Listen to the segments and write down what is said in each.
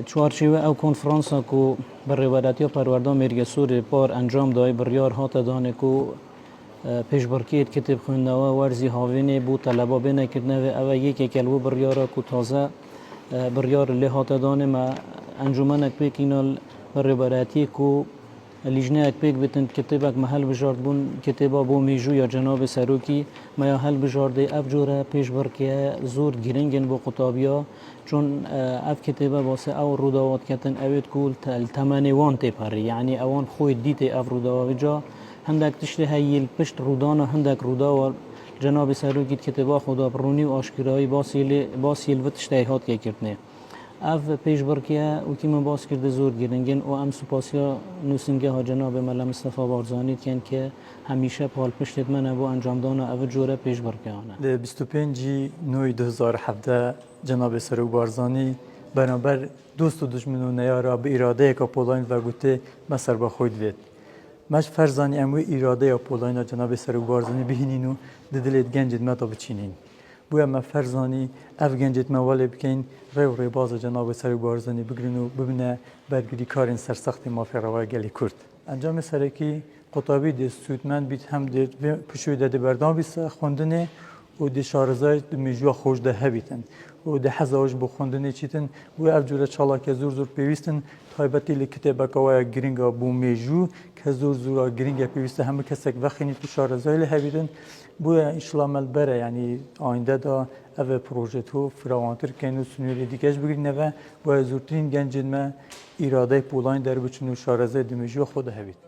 چوارچوبه او کنفرانسا کو برێوەداتی و پەروەردە مێرگەسوورێ پار ئەنجام دای بڕیار هاتە دانێک و پێشبڕکێت کتێب خوێندنەوە وەرزی هاوێنێ بوو تەلەبا بێنەکردنەوێ ئەوە یەکێکەلوە بڕیارە و تازە بڕیار لێ هاتە دانێمە ئەنجومەنێک پێکینال برێوەداتیەک و لیژنەیەک پێک بتن کتێبێک مە هەڵبژارد بوون کتێبا بۆ مێژوو یا جەنابێ سەرۆکی مەیا هەڵبژاردێ ئەف جۆرە پێشبڕکێ زۆر گرنگن بۆ قوتابیا چون ئەف کتێبە باسێ ئەو ڕووداواتکەتن ئەوێت کو تەمەنێ وان تێپەڕی یعنی ئەوان خۆی دیتێ ئەف ڕووداوەجا هەندێک تشتێ هەیل پشت ڕوودانە هەندێک ڕووداوە جەنابێ سەرۆکی کتێبا خۆدا بڕوونی و ئاشکرایی باسی لێ تشتای هاتکێکردنێ ئەف پێشبڕکێ وتیمە باس کردە زۆر گرنگن و ئەم سوپاسیا نووسنگەها جەنابێ مەلا مستەفا بارزانیتیان کە هەمیشە پاڵپشتێت منە بۆ ئەنجامدانە ئەوە جۆرە پێشبڕکەیانە لە 25 نۆی 2017 جەنابێ سەرۆک بارزانی بەرامبەر دۆست و دژمن و نەیارا بە ئیرادەیەکە پۆڵین و گوتێ مە سەربەخۆی دوێت مەش فەرزانی ئەمووی ئیرادەیە پۆڵینە جەنابێ سەرۆک بارزانی بهینین و ددلێت گەنجت مەتە بچینین بۆیە ئەمە فەرزانی ئەف گەنجێت مەوەڵێ بکەین ڕێو ڕێبازە جەنابێ سەرۆک بارزانی بگرن و ببنە بەرگری کارین سەرسەختی مافێڕەوە گەلی کورد ئەنجامی سەرەکی قوتابی دەستسوودمەند بیت هەم پشووی دەدە بەردام بیسە خوێندنێ و دی شارەزای مێژووە خۆش دە هەبیتن و دە حەزەوەش بۆ خوێندنێ چیتن و ئەف جۆرە چاڵاکە زۆر زۆر پێویستن تایبەتی لە کتێبەکەوەیە گرنگە بۆ مێژوو کە زۆر زۆرە گرنگە پێویستە هەموو کەسێک بەخینی تو شارەزای لە هەبیتن بۆیە ئینشڵا مەلبەرە ینی ئایندەدا ئەvە پرۆژێت و فراوانترکەین و سنووری دیکەش بگرینەوە بۆیە زۆرترین گەنجمە ئیرادەی پۆڵین دەربچن و شارەزای دمێژووە خۆ دەهەبیت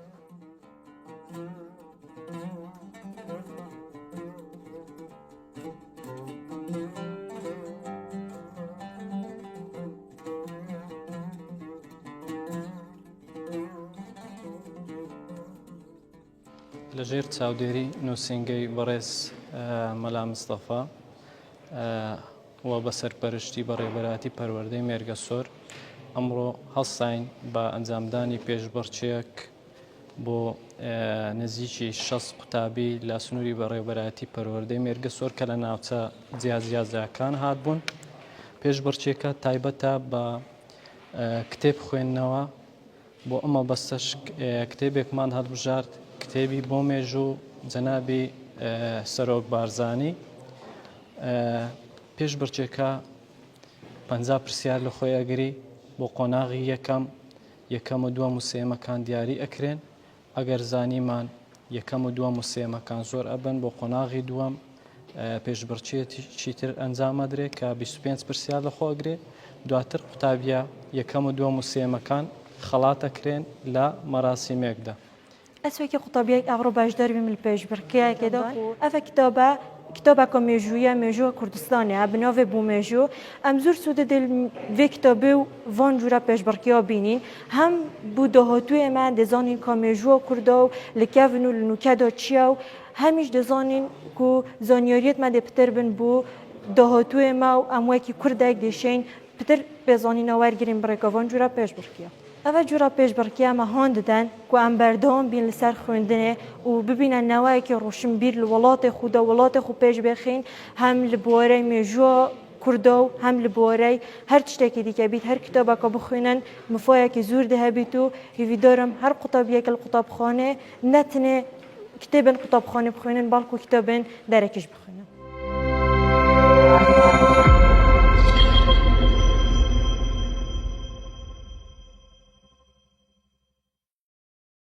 لەژێر چاودێری نووسنگەی بەڕێز مەلا مستەفا و بە سەرپەرشتی بەڕێوەبەراتی پەروەردەی مێرگەسۆر ئەمڕۆ هەڵساین بە ئەنجامدانی پێشبڕچێک بۆ نزیکی 60 قوتابی لە سنووری بەڕێوەبەراتی پەروەردەی مێرگەسۆر کە لە ناوچە جیاجیازەکان هاتبوون پێشبڕچێکە تایبەتە بە کتێب خوێندنەوە بۆ ئەمە بەستەش کتێبێکمان هەڵبژارد کتێبی بۆ مێژوو جەنابی سەرۆک بارزانی پێشبڕچێکە 50 پرسیار لە خۆی ئەگری بۆ قۆناغی یەکەم و دووەم و سێمەکان دیاری ئەکرێن ئەگەر زانیمان یەکەم و دووەم و سێمەکان زۆر ئەبن بۆ قۆناغی دووەم پێشبڕچێتی تر ئەنجامەدرێت کە 25 پرسیار لە خۆگرێ دواتر قوتابیە یەکەم و دووەم و سێمەکان خەڵاتەکرێن لە مەراسیمێکدا ئەسوێکی قوتابیەک ئەڕۆ باشدار بیم لە پێشبڕکێکێدا ئەفە کتابێکە مێژوویە مێژووە کوردستانە بناوێ بوو مێژوو ئەم زۆر سوودە دل vê kitابê û van jûra pêşbirkiya bînîn hem bû dahatûyê me dêzanîn ka mêژuwa Kurda û li kevin û li nûkeda çiya û hemî ji dêzanîn ku zaniyariyet me dê pitir bin bû dahatûyê me û em wekî Kurdek dêşeyn pitir pêzanîna wergirên birêka van jûra pêşbirkiya ئەvە جوورا پێشبڕکیە مە هۆن دەدەن و ئەم بەردەوام بین لەسەر خوێندنێ و ببینە نەوایەکی ڕۆشنبیر لە وڵاتی خودا وڵاتی خو پێش بێخین هەم لە بۆرەی مێژووە کوردە و هەم لە بۆرەی هەر تشتێکی دیکە بیت هەر کتابەکە بخوێنن مفۆیەکی زۆر دەهەبیت و هیویدارم هەر قوتابیەکە لە قوتابخانێ نەتنێ کتێبن قوتابخانێ بخوێنن بەڵکو کتابن دەرەکیش بخوێنن